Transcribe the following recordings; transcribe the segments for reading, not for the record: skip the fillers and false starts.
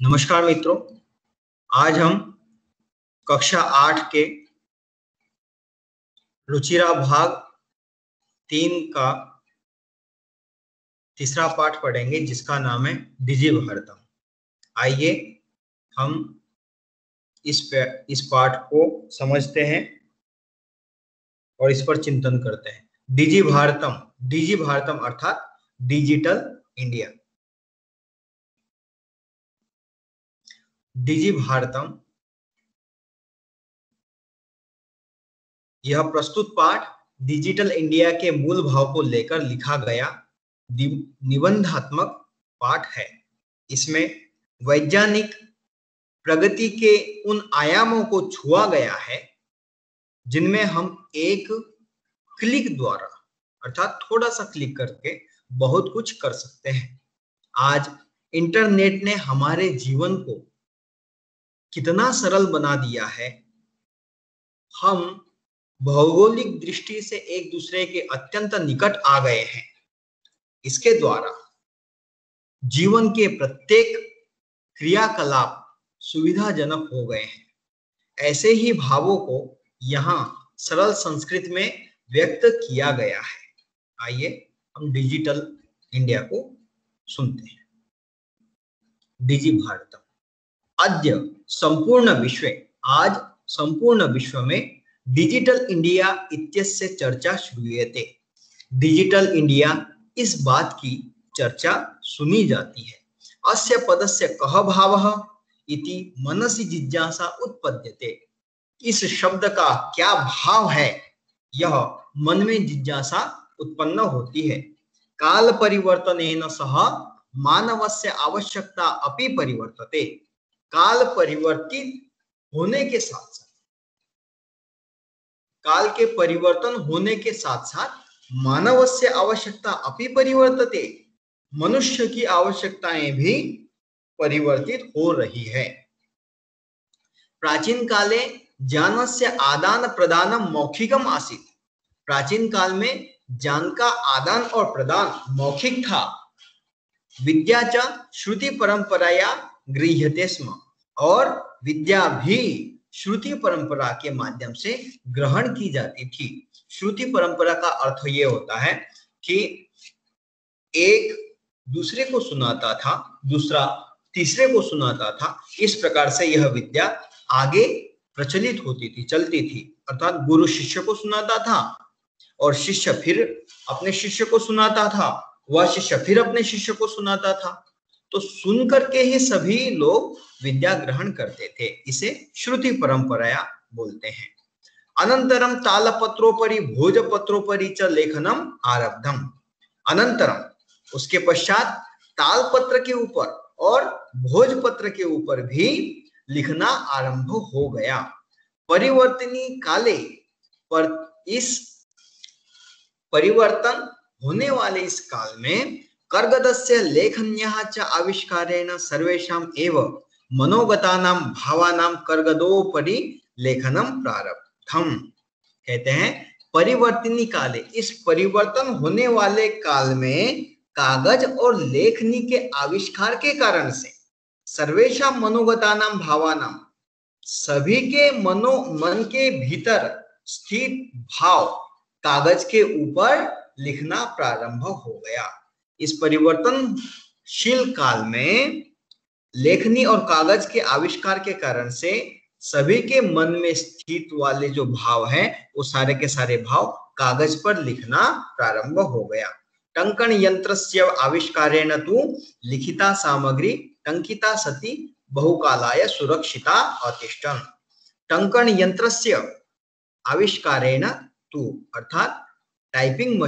नमस्कार मित्रों, आज हम कक्षा 8 के रुचिरा भाग 3 का तीसरा पाठ पढ़ेंगे जिसका नाम है डिजी भारतम। आइए हम इस पाठ को समझते हैं और इस पर चिंतन करते हैं। डिजी भारतम अर्थात डिजिटल इंडिया। डिजी भारतम, यह प्रस्तुत पाठ डिजिटल इंडिया के मूल भाव को लेकर लिखा गया निबंधात्मक पाठ है। इसमें वैज्ञानिक प्रगति के उन आयामों को छुआ गया है जिनमें हम एक क्लिक द्वारा अर्थात थोड़ा सा क्लिक करके बहुत कुछ कर सकते हैं। आज इंटरनेट ने हमारे जीवन को कितना सरल बना दिया है। हम भौगोलिक दृष्टि से एक दूसरे के अत्यंत निकट आ गए हैं। इसके द्वारा जीवन के प्रत्येक क्रियाकलाप सुविधाजनक हो गए हैं। ऐसे ही भावों को यहाँ सरल संस्कृत में व्यक्त किया गया है। आइए हम डिजिटल इंडिया को सुनते हैं। डिजी भारतम। आज संपूर्ण विश्व में डिजिटल इंडिया इत्यस्य चर्चा श्रूयते। डिजिटल इंडिया, इस बात की चर्चा सुनी जाती है। अस्य पदस्य कः भावः इति मनसि जिज्ञासा उत्पद्यते। इस शब्द का क्या भाव है, यह मन में जिज्ञासा उत्पन्न होती है। काल परिवर्तनेन सह मानवस्य आवश्यकता अपि परिवर्तते। काल परिवर्तित होने के साथ साथ, काल के परिवर्तन होने के साथ साथ मानवस्य आवश्यकता अपि परिवर्तते। मनुष्य की आवश्यकताएं भी परिवर्तित हो रही है। प्राचीन काले ज्ञानस्य आदान प्रदानम मौखिकम आसीत्। प्राचीन काल में ज्ञान का आदान और प्रदान मौखिक था। विद्या च श्रुति परंपराया गृह्यते स्म। और विद्या भी श्रुति परंपरा के माध्यम से ग्रहण की जाती थी। श्रुति परंपरा का अर्थ ये होता है कि एक दूसरे को सुनाता था, दूसरा तीसरे को सुनाता था। इस प्रकार से यह विद्या आगे प्रचलित होती थी, चलती थी। अर्थात गुरु शिष्य को सुनाता था और शिष्य फिर अपने शिष्य को सुनाता था, वह शिष्य फिर अपने शिष्य को सुनाता था। तो सुन करके ही सभी लोग विद्या ग्रहण करते थे। इसे श्रुति परंपराया बोलते हैं। अनंतरम तालपत्रोपरि भोजपत्रोपरि च लेखनम आरब्धम। अनंतरम, उसके पश्चात तालपत्र के ऊपर और भोजपत्र के ऊपर भी लिखना आरंभ हो गया। परिवर्तनी काले, पर इस परिवर्तन होने वाले इस काल में कर्गदस्य लेखन्याः च आविष्कारेण सर्वेषाम् एव मनोगतानां भावानां कर्गदोपरि लेखनम प्रारब्धम। कहते हैं परिवर्तनी काले, इस परिवर्तन होने वाले काल में कागज और लेखनी के आविष्कार के कारण से सर्वेषां मनोगतानां भावानां, सभी के मन के भीतर स्थित भाव कागज के ऊपर लिखना प्रारंभ हो गया। इस परिवर्तनशील काल में लेखनी और कागज के आविष्कार के कारण से सभी के मन में स्थित वाले जो भाव हैं, वो सारे के सारे भाव कागज पर लिखना प्रारंभ हो गया। टंकन यंत्रस्य आविष्कारेण तु लिखिता सामग्री टंकिता सती बहुकालाय सुरक्षिता अतिष्ठन्। टंकन यंत्रस्य आविष्कारेण तु अर्थात टाइपिंग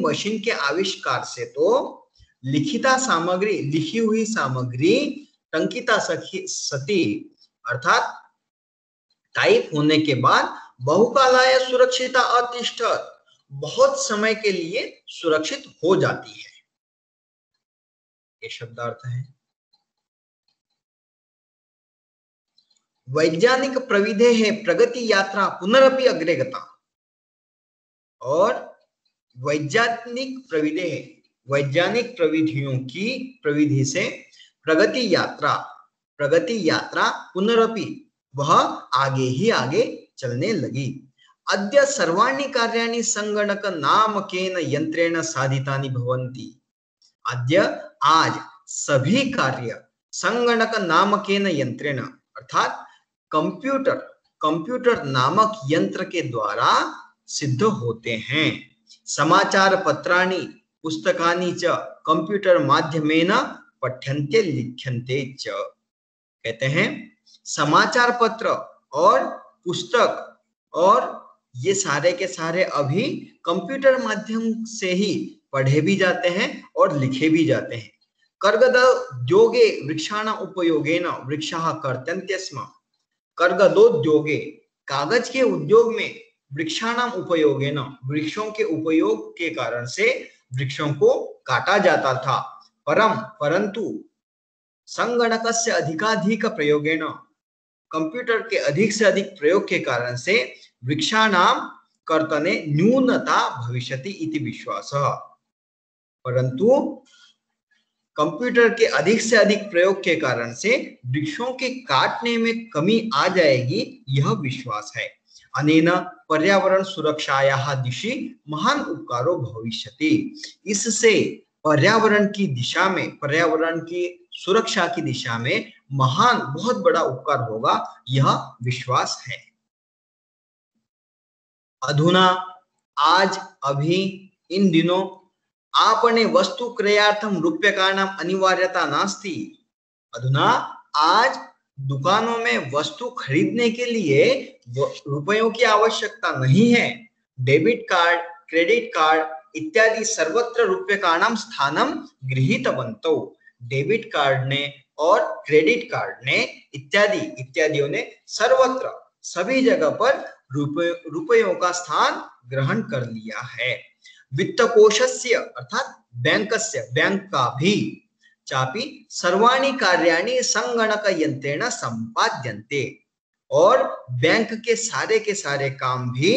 मशीन के आविष्कार से तो लिखिता सामग्री, लिखी हुई सामग्री टंकिता सती अर्थात टाइप होने के बाद बहुकालाय सुरक्षिता अतिष्ठत्, बहुत समय के लिए सुरक्षित हो जाती है। ये शब्दार्थ है। वैज्ञानिक प्रविधेः प्रगति यात्रा पुनरपि अग्रे गता। और वैज्ञानिक प्रविधियों की प्रविधि से प्रगति यात्रा पुनरपि वह आगे ही आगे चलने लगी। अद्य सर्वाणि कार्याणि संगणक नामकेन यंत्रेण साधितानि भवन्ति। अद्य आज सभी कार्य संगणक नामकेन यंत्रेण अर्थात कंप्यूटर नामक यंत्र के द्वारा सिद्ध होते हैं। समाचार पत्राणि पुस्तकानि च कंप्यूटर माध्यमेन पठ्यन्ते लिख्यन्ते च। कहते हैं समाचार पत्र और पुस्तक और ये सारे के सारे अभी कंप्यूटर माध्यम से ही पढ़े भी जाते हैं और लिखे भी जाते हैं। कर्गदोद्योगे वृक्षाणां उपयोगेन वृक्षाः कर्तन्ते स्म। कर्गदोद्योगे कागज के उद्योग में वृक्षाणां उपयोगेन वृक्षों के उपयोग के कारण से वृक्षों को काटा जाता था। परंतु संगणकस्य अधिकाधिक प्रयोगेन कंप्यूटर के अधिक से अधिक प्रयोग के कारण से वृक्षाणां कर्तने न्यूनता भविष्यति इति विश्वासः। परंतु कंप्यूटर के अधिक से अधिक प्रयोग के कारण से वृक्षों के काटने में कमी आ जाएगी, यह विश्वास है। अनेन पर्यावरण सुरक्षायाः दिशि महान उपकारो भविष्यति। इससे पर्यावरण की दिशा में, पर्यावरण की सुरक्षा की दिशा में महान बहुत बड़ा उपकार होगा, यह विश्वास है। अधुना आज अभी इन दिनों आपने वस्तु क्रयार्थम रूप्यकाणां अनिवार्यता नास्ति। अधुना आज दुकानों में वस्तु खरीदने के लिए रुपयों की आवश्यकता नहीं है। डेबिट कार्ड, क्रेडिट कार्ड इत्यादि सर्वत्र रूप्यकाणां स्थानं गृहीतवन्तौ। डेबिट कार्ड ने और क्रेडिट कार्ड ने इत्यादियों ने सर्वत्र सभी जगह पर रुपयों का स्थान ग्रहण कर लिया है। वित्तकोशस्य अर्थात बैंक का भी चापि सर्वाणि कार्याणि संगणक यंत्रेण संपाद्यन्ते। और बैंक के सारे काम भी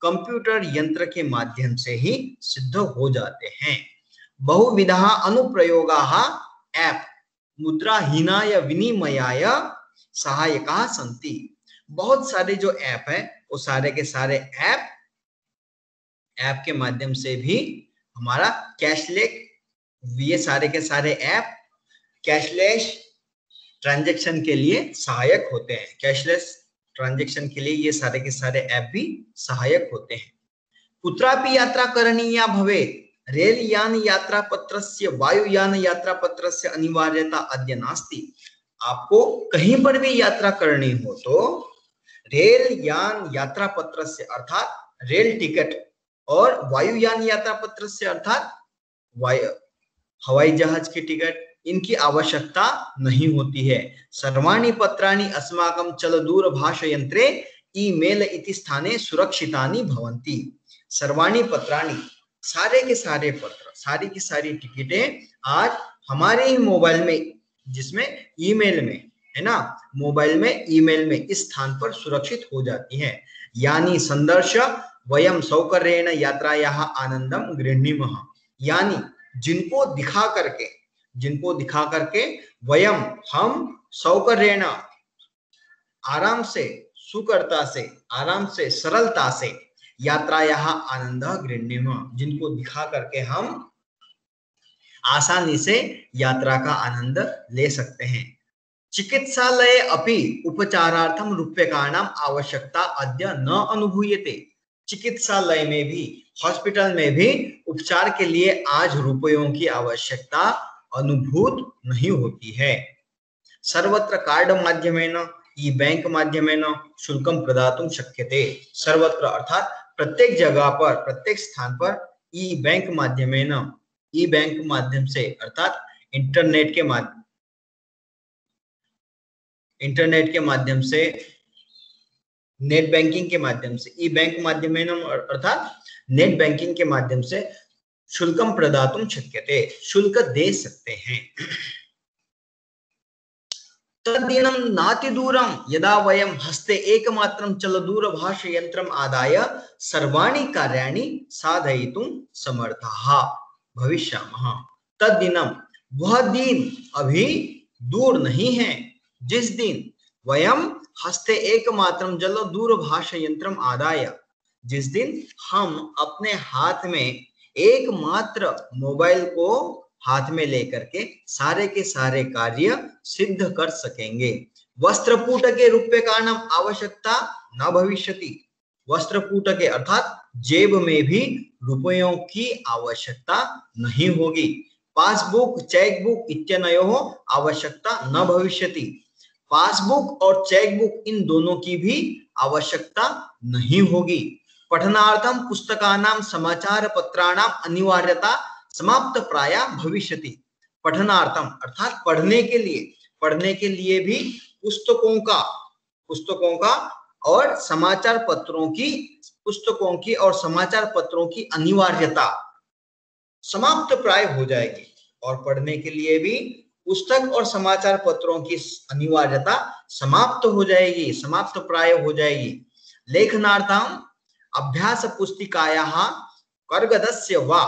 कंप्यूटर यंत्र के माध्यम से ही सिद्ध हो जाते हैं। बहुविधाः अनुप्रयोगाः ऐप मुद्राहीनाय विनिमयाय सहायकाः सन्ति। बहुत सारे जो ऐप है वो सारे के सारे ऐप के माध्यम से भी हमारा कैशलेस, ये सारे के सारे ऐप कैशलेस ट्रांजैक्शन के लिए सहायक होते हैं। कैशलेस ट्रांजैक्शन के लिए ये सारे के सारे ऐप भी सहायक होते हैं। कुत्रापि यात्रा करणीया भवेत्, रेल यान यात्रा पत्रस्य वायुयान यात्रा पत्रस्य अनिवार्यता अद्य नास्ति। आपको कहीं पर भी यात्रा करनी हो तो रेल यान यात्रा पत्रस्य अर्थात रेल टिकट और वायुयान यात्रा पत्रस्य अर्थात हवाई जहाज की टिकट, इनकी आवश्यकता नहीं होती है। सर्वाणि पत्राणि अस्माकं चलदूरभाष यंत्रे ईमेल इति स्थाने सुरक्षितानि भवन्ति। सर्वाणि पत्राणि सारे के सारे पत्र, सारी की सारी टिकटें आज हमारे ही मोबाइल में, जिसमें ईमेल में है ना, मोबाइल में ईमेल में इस स्थान पर सुरक्षित हो जाती हैं। यानी संदर्श वयम सौकर्येण यात्रायाः आनंदम गृह्णीमः। यानी जिनको दिखा करके वयम हम सौकर्येण आराम से, सुकरता से, आराम से, सरलता से यात्रायाः आनंदः गृह्णीमः, जिनको दिखा करके हम आसानी से यात्रा का आनंद ले सकते हैं। चिकित्सालये अपि उपचारार्थम रूप्यकाणाम आवश्यकता अद्य न अनुभूयते। चिकित्सालय में भी, हॉस्पिटल में भी उपचार के लिए आज रुपयों की आवश्यकता अनुभूत नहीं होती है। सर्वत्र कार्ड माध्यमेन, ई बैंक माध्यमेन शुल्कम प्रदातुं शक्यते। सर्वत्र अर्थात प्रत्येक जगह पर, प्रत्येक स्थान पर ई बैंक माध्यम से अर्थात इंटरनेट के माध्यम से, नेट बैंकिंग के माध्यम से, ई बैंक माध्यमेन अर्थात नेट बैंकिंग के माध्यम से शुल्कम प्रदातुं शक्यते, शुल्क दे सकते हैं। तद्दिनं नातिदूरं यदा वयं हस्ते एकमात्रं चलदूरभाष यंत्रम् आदाय सर्वाणि कार्याणि साधयितुं समर्थाः भविष्यामः। तद्दिनं, वह दिन अभी दूर नहीं है। जिस दिन वयम हस्ते एकमात्रम जल दूरभाष यंत्रम आदाय, जिस दिन हम अपने हाथ में एकमात्र मोबाइल को हाथ में लेकर के सारे कार्य सिद्ध कर सकेंगे। वस्त्रपूट के रूप्यकाणाम आवश्यकता न भविष्यति, वस्त्रपूट के अर्थात जेब में भी रुपयों की आवश्यकता नहीं होगी। पासबुक चेकबुक इत्यनयोः आवश्यकता न भविष्यति, पासबुक और चेकबुक इन दोनों की भी आवश्यकता नहीं होगी। पठनार्थम पुस्तकानां समाचार पत्राणाम अनिवार्यता समाप्त प्राय भविष्यति, पठनार्थम अर्थात पढ़ने के लिए भी पुस्तकों का और समाचार पत्रों की अनिवार्यता समाप्त प्राय हो जाएगी, और पढ़ने के लिए भी पुस्तक और समाचार पत्रों की अनिवार्यता समाप्त प्राय हो जाएगी। लेखनार्थम अभ्यास पुस्तिकायाः कर्गदस्य वा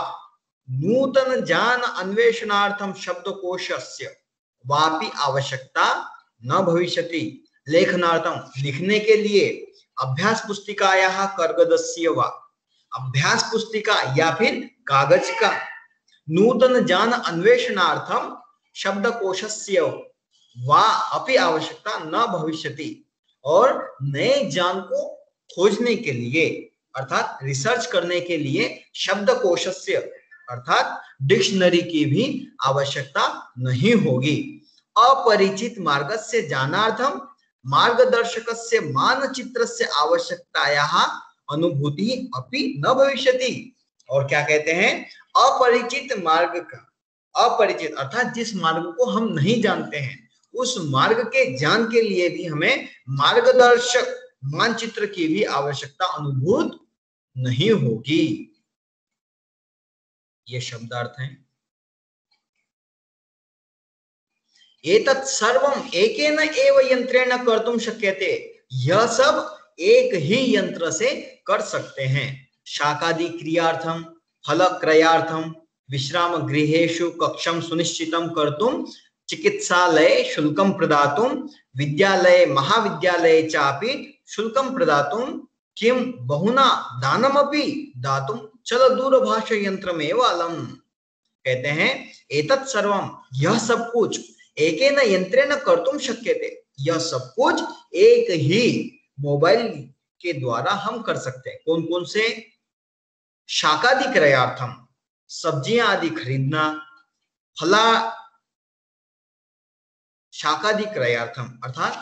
नूतन ज्ञान अन्वेषणार्थम शब्दकोशस्य वापि आवश्यकता न भविष्यति। लेखनार्थम लिखने के लिए अभ्यास पुस्तिकायाः कर्गदस्य वा, अभ्यास पुस्तिका या फिर कागज का, नूतन ज्ञान अन्वेषणार्थम शब्दकोशस्य वा अपि आवश्यकता न भविष्यति, और नए ज्ञान को खोजने के लिए अर्थात रिसर्च करने के लिए शब्दकोशस्य अर्थात डिक्शनरी की भी आवश्यकता नहीं होगी। अपरिचित मार्गस्य ज्ञानार्थम मार्गदर्शकस्य मानचित्रस्य आवश्यकतायाः अनुभूति अपि न भविष्यति। और क्या कहते हैं, अपरिचित मार्ग का, अपरिचित अर्थात जिस मार्ग को हम नहीं जानते हैं उस मार्ग के ज्ञान के लिए भी हमें मार्गदर्शक मानचित्र की भी आवश्यकता अनुभूत नहीं होगी। ये शब्दार्थ हैं। एतत् सर्वम एकेन एव यंत्रेण कर्तुं शक्यते, यह सब एक ही यंत्र से कर सकते हैं। शाकादि क्रियार्थम फल क्रयार्थम विश्राम गृहेषु कक्षम सुनिश्चितं कर्तुं चिकित्सालये शुल्कं प्रदातुं विद्यालये महाविद्यालये चापि शुल्कं प्रदातुं किं बहुना दानमपि दातुं चल दूरभाष यंत्रमेव अलम। कहते हैं एतत् सर्वम, यह सब कुछ एकेन यंत्रेण कर्तुं शक्यते, यह सब कुछ एक ही मोबाइल के द्वारा हम कर सकते हैं। कौन कौन से? शाकादि क्रयार्थम सब्जियां आदि खरीदना, फला शाकादि क्रयार्थम अर्थात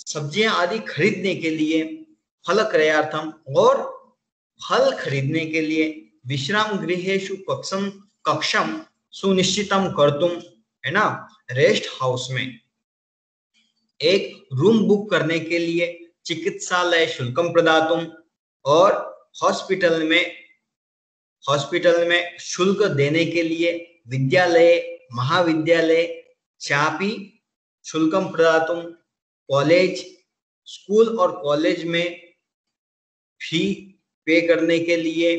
सब्जियां आदि खरीदने के लिए, फल क्रयार्थम और फल खरीदने के लिए, विश्राम गृहेषु कक्षम सुनिश्चितम कर्तुम, है ना, रेस्ट हाउस में एक रूम बुक करने के लिए, चिकित्सालय शुल्कम प्रदातुम और हॉस्पिटल में शुल्क देने के लिए, विद्यालय महाविद्यालय चापी शुल्कम प्रदातुम, कॉलेज स्कूल और कॉलेज में फी पे करने के लिए,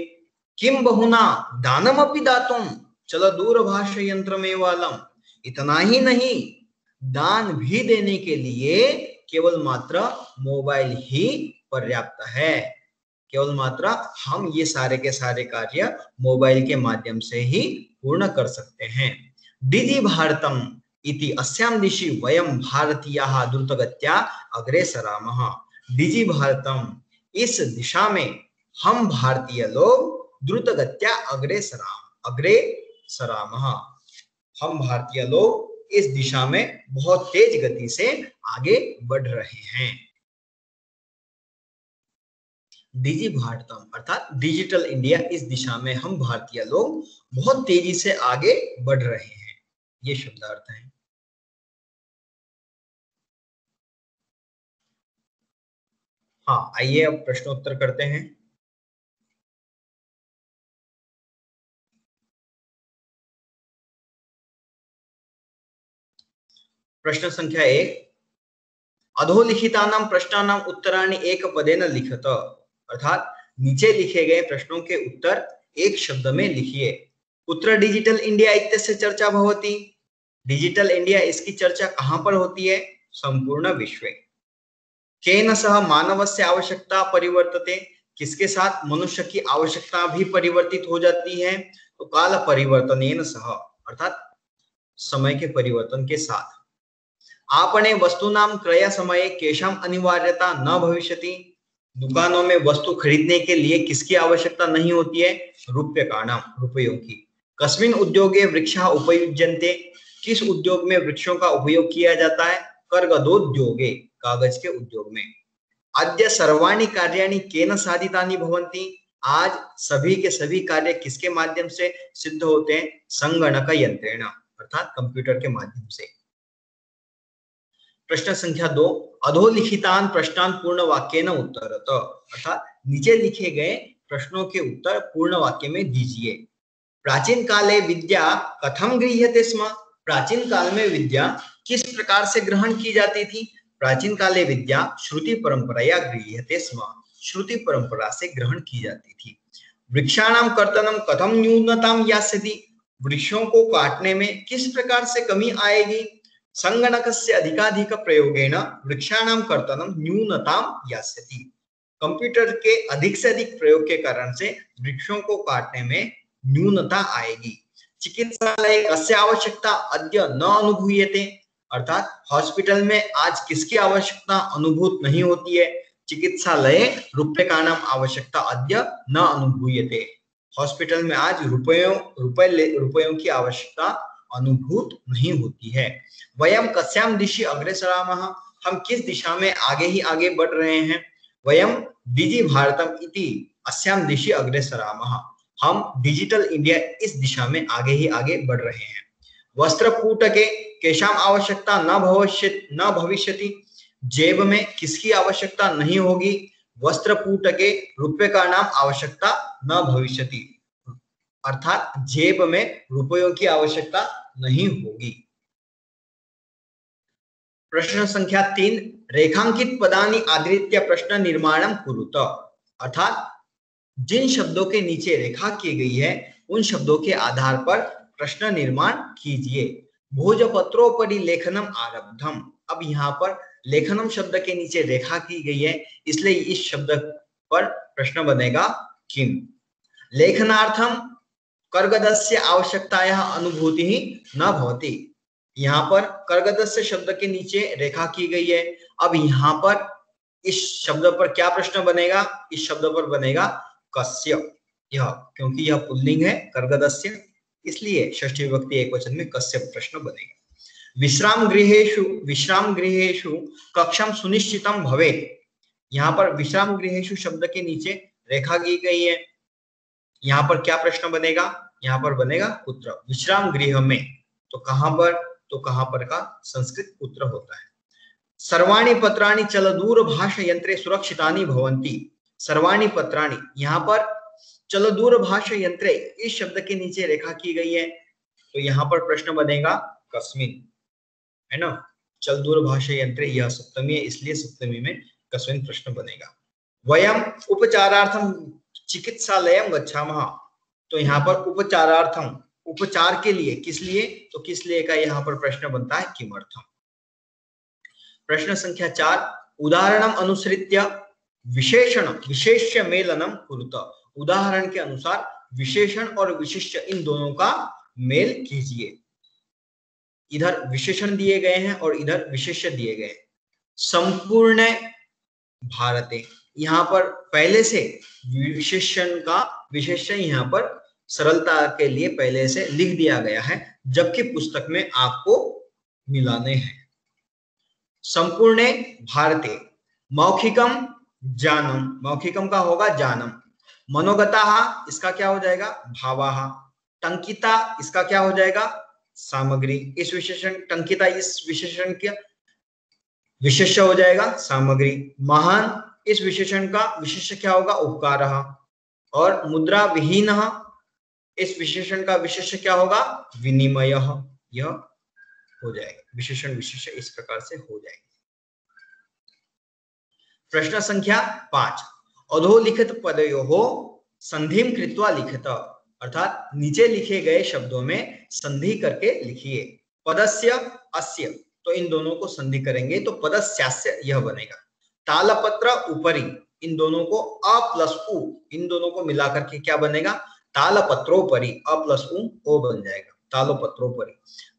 किम बहुना दानमपि दातुम चलो दूरभाष यंत्रमेव अलम, इतना ही नहीं दान भी देने के लिए केवल मात्र मोबाइल ही पर्याप्त है, केवल मात्र हम ये सारे के सारे कार्य मोबाइल के माध्यम से ही पूर्ण कर सकते हैं। डिजि भारतम इति अस्यां दिशि वयम भारतीयाः द्रुतगत्या अग्रे सरामः। डिजि भारतम, इस दिशा में हम भारतीय लोग द्रुतगत्या अग्रे सरामः, हम भारतीय लोग इस दिशा में बहुत तेज गति से आगे बढ़ रहे हैं। डिजि भारतम अर्थात डिजिटल इंडिया, इस दिशा में हम भारतीय लोग बहुत तेजी से आगे बढ़ रहे हैं। ये शब्दार्थ है। हाँ, आइए अब प्रश्नोत्तर करते हैं। प्रश्न संख्या 1, अधोलिखितानां प्रश्नानां उत्तराणि एक पदेन लिखत, अर्थात नीचे लिखे गए प्रश्नों के उत्तर एक शब्द में लिखिए। कुत्र डिजिटल इंडिया इत्यस्य चर्चा भवति? डिजिटल इंडिया इसकी चर्चा कहाँ पर होती है? संपूर्ण विश्व। केन सह मानवस्य आवश्यकता परिवर्तते, किसके साथ मनुष्य की आवश्यकता भी परिवर्तित हो जाती है? तो काल परिवर्तनेन सह, अर्थात समय के परिवर्तन के साथ। आपणे वस्तूनां क्रय समये केषां अनिवार्यता न भविष्यति, दुकानों में वस्तु खरीदने के लिए किसकी आवश्यकता नहीं होती है? रूप्यकाणां, रुपयों की। कस्मिन् उद्योगे वृक्षाः उपयुज्यन्ते, किस उद्योग में वृक्षों का उपयोग किया जाता है? कर्गदोद्योगे, कागज के उद्योग में। अद्य सर्वाणि कार्याणि केन साधितानि भवन्ति, आज सभी के सभी कार्य किसके माध्यम से सिद्ध होते हैं? संगणक यंत्रेण, अर्थात कंप्यूटर के माध्यम से। प्रश्न संख्या 2, अधोलिखितान प्रश्नान पूर्ण वाक्येन उत्तरत, अर्थात नीचे लिखे गए प्रश्नों के उत्तर पूर्ण वाक्य में दीजिए। प्राचीन काले विद्या कथम गृह्यते स्म, प्राचीन काल में विद्या किस प्रकार से ग्रहण की जाती थी? प्राचीन काले विद्या श्रुति परंपराया गृह्यते स्म, श्रुति परंपरा से ग्रहण की जाती थी। वृक्षाणां कर्तनं कथम न्यूनतां यास्यति, वृक्षों को काटने में किस प्रकार से कमी आएगी? संगणकस्य अधिकाधिक प्रयोगेण वृक्षाणां कर्तनं न्यूनतां यास्यति, कंप्यूटर के अधिक से अधिक प्रयोग के कारण से वृक्षों को काटने में न्यूनता आएगी। चिकित्सालय कस्य आवश्यकता अद्य न अनुभूयते, अर्थात हॉस्पिटल में आज किसकी आवश्यकता अनुभूत नहीं होती है? चिकित्सालय रूप्यकाणां आवश्यकता अद्य न अनुभूयते, हॉस्पिटल में आज रुपयों की आवश्यकता अनुभूत नहीं होती है। वयम कस्याम दिशि अग्रेसरामः, हम किस दिशा में आगे ही आगे बढ़ रहे हैं? वयम डिजि भारतम इति अस्याम दिशि अग्रेसरामः, हम डिजिटल इंडिया इस दिशा में आगे ही आगे बढ़ रहे हैं। वस्त्रपूटके केषाम आवश्यकता न भविष्यति, जेब में किसकी आवश्यकता नहीं होगी? वस्त्रपूटके रूप्यकाणां आवश्यकता न भविष्यति, अर्थात जेब में रुपयों की आवश्यकता नहीं होगी। प्रश्न संख्या 3, रेखांकित पदानि आधृत्य प्रश्न निर्माणं कुरुत, अर्थात जिन शब्दों के नीचे रेखा की गई है उन शब्दों के आधार पर प्रश्न निर्माण कीजिए। भोजपत्रोपरि लेखनम आरब्धम, अब यहाँ पर लेखनम शब्द के नीचे रेखा की गई है, इसलिए इस शब्द पर प्रश्न बनेगा किम। लेखनार्थम कर्गदस्य आवश्यकतायाः अनुभूतिः न भवति, यहाँ पर कर्गदस्य शब्द के नीचे रेखा की गई है। अब यहाँ पर इस शब्द पर क्या प्रश्न बनेगा? इस शब्द पर बनेगा कस्य, यह, क्योंकि यह पुल्लिंग है कर्गदस्य, इसलिए षष्ठी विभक्ति एकवचन में कस्य प्रश्न बनेगा। विश्राम गृहेषु कक्षम सुनिश्चितम भवेत्, यहाँ पर विश्राम गृहेषु शब्द के नीचे रेखा की गई है, यहाँ पर क्या प्रश्न बनेगा? यहाँ पर बनेगा कुत्र, विश्राम गृह में, तो कहां पर? तो कहां पर का संस्कृत कुत्र होता है। सर्वाणि पत्राणि चलदूरभाष यंत्रे सुरक्षितानि भवन्ति, सर्वाणि पत्राणि, यहाँ पर चलदूरभाष यंत्रे इस शब्द के नीचे रेखा की गई है, तो यहाँ पर प्रश्न बनेगा कस्मिन्, है ना। चलदूरभाष यंत्रे, यह सप्तमी है इसलिए सप्तमी में कस्मिन् प्रश्न बनेगा। वयम उपचारार्थम चिकित्सालयम गच्छामः, तो यहाँ पर उपचारार्थम, उपचार के लिए, किस लिए? तो किस लिए का यहाँ पर प्रश्न बनता है किमर्थम। प्रश्न संख्या 4, उदाहरणम अनुसृत्य विशेषण विशेष्य मेलनम कुरुत, उदाहरण के अनुसार विशेषण और विशिष्य इन दोनों का मेल कीजिए। इधर विशेषण दिए गए हैं और इधर विशेष्य दिए गए हैं। संपूर्ण भारते, यहाँ पर पहले से विशेषण का विशेषण यहाँ पर सरलता के लिए पहले से लिख दिया गया है, जबकि पुस्तक में आपको मिलाने हैं। संपूर्ण भारते मौखिकम जानम, मौखिकम का होगा जानम, मनोगताः इसका क्या हो जाएगा? भावाः, टंकिता इसका क्या हो जाएगा? सामग्री, इस विशेषण टंकिता इस विशेषण का विशेष्य हो जाएगा सामग्री। महान इस विशेषण का विशेष्य क्या होगा? उपकारः। और मुद्रा विहीनः इस विशेषण का विशेष्य क्या होगा? विनिमयः, यह हो जाएगा, विशेषण विशेष्य इस प्रकार से हो जाएगा। प्रश्न संख्या 5, अधोलिखित पदयोः संधिं कृत्वा लिखित, अर्थात नीचे लिखे गए शब्दों में संधि करके लिखिए। पदस्य अस्य, तो इन दोनों को संधि करेंगे तो पदस्यास्य यह बनेगा। तालपत्र उपरि, इन दोनों को अ प्लस उ, इन दोनों को मिलाकर के क्या बनेगा, तालपत्रोपरि, अ प्लस उ ओ बन जाएगा तालपत्रोपरि।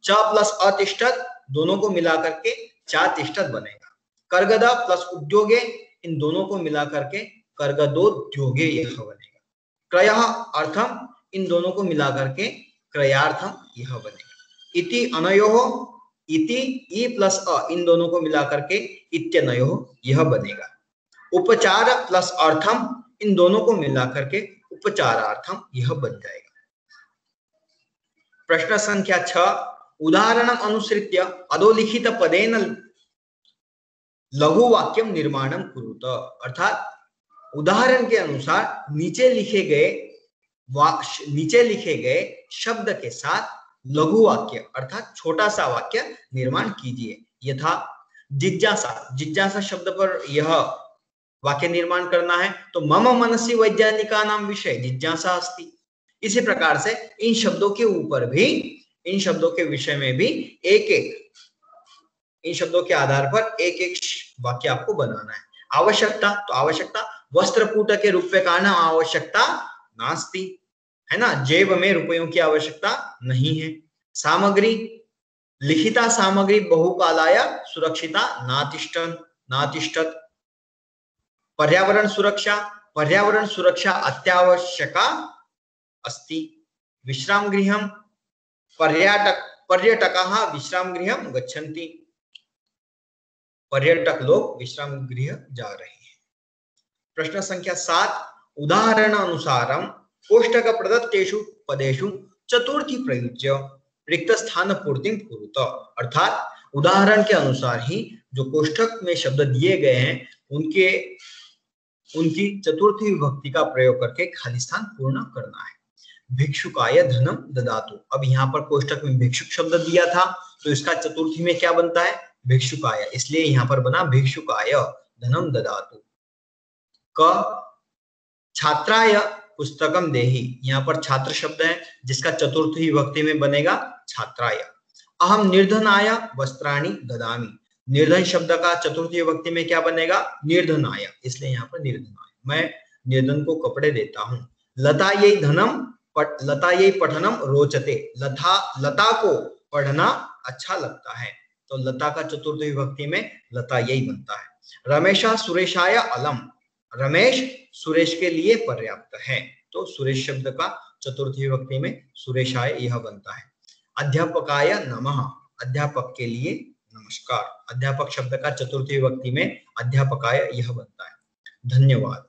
च प्लस अतिष्ठत, दोनों को मिलाकर के चातिष्ठत बनेगा। कर्गद प्लस उद्योगे, इन दोनों को मिलाकर के कर्गदोद्योगे यह बनेगा। क्रयः अर्थम, इन दोनों को मिलाकर के क्रयार्थम यह बनेगा। इति अनयोः, इति ई प्लस अ, इन दोनों को मिलाकर के इत्यनयोः यह बनेगा। उपचार प्लस अर्थम, इन दोनों को मिलाकर के उपचारार्थम यह बन जाएगा। प्रश्न संख्या 6, उदाहरणम अनुसृत्य अधोलिखित पदेन लघु वाक्यम निर्माणम कुरुत, अर्थात उदाहरण के अनुसार नीचे लिखे गए शब्द के साथ लघु वाक्य अर्थात छोटा सा वाक्य निर्माण कीजिए। यथा जिज्ञासा, जिज्ञासा शब्द पर यह वाक्य निर्माण करना है तो मम मनसि वैज्ञानिकानां विषय जिज्ञासा अस्ति। इसी प्रकार से इन शब्दों के ऊपर भी, इन शब्दों के विषय में भी एक एक, इन शब्दों के आधार पर एक एक वाक्य आपको बनाना है। आवश्यकता, तो आवश्यकता वस्त्रकूट के रूप्यकाणां आवश्यकता नास्ति, है ना, जेब में रुपयों की आवश्यकता नहीं है। सामग्री, लिखिता सामग्री बहुकालाय सुरक्षिता नातिष्ठत। पर्यावरण सुरक्षा, पर्यावरण सुरक्षा अत्यावश्यका अस्ति। विश्राम गृहं, पर्यटकाः विश्राम गृहं गच्छन्ति, पर्यटक लोग विश्राम गृह जा रहे हैं। प्रश्न संख्या 7, उदाहरण अनुसारम कोष्टक प्रदत्तेषु पदेषु चतुर्थी प्रयुज्य रिक्त स्थान पूर्तिं कुरुत, अर्थात उदाहरण के अनुसार ही जो कोष्टक में शब्द दिए गए हैं उनकी चतुर्थी विभक्ति का प्रयोग करके खाली स्थान पूर्ण करना है। भिक्षुकाय धनम ददातु, अब यहाँ पर कोष्टक में भिक्षुक शब्द दिया था तो इसका चतुर्थी में क्या बनता है, भिक्षुकाय, इसलिए यहाँ पर बना भिक्षुकाय धनम ददातु। क छात्राय पुस्तकम देहि, यहाँ पर छात्र शब्द है जिसका चतुर्थी विभक्ति में बनेगा छात्राय। अहम निर्धनाय वस्त्राणि ददामि, निर्धन शब्द का चतुर्थी विभक्ति में क्या बनेगा, निर्धनाय, इसलिए यहाँ पर निर्धनाय, मैं निर्धन को कपड़े देता हूँ। लतायै धनम लतायै पठनम रोचते, लता को पढ़ना अच्छा लगता है, तो लता का चतुर्थी विभक्ति में लतायै बनता है। रमेशा सुरेशाय अलम, रमेश सुरेश के लिए पर्याप्त है, तो सुरेश शब्द का चतुर्थी विभक्ति में सुरेशाय यह बनता है। अध्यापकाय नमः, अध्यापक के लिए नमस्कार, अध्यापक शब्द का चतुर्थी विभक्ति में अध्यापकाय यह बनता है। धन्यवाद।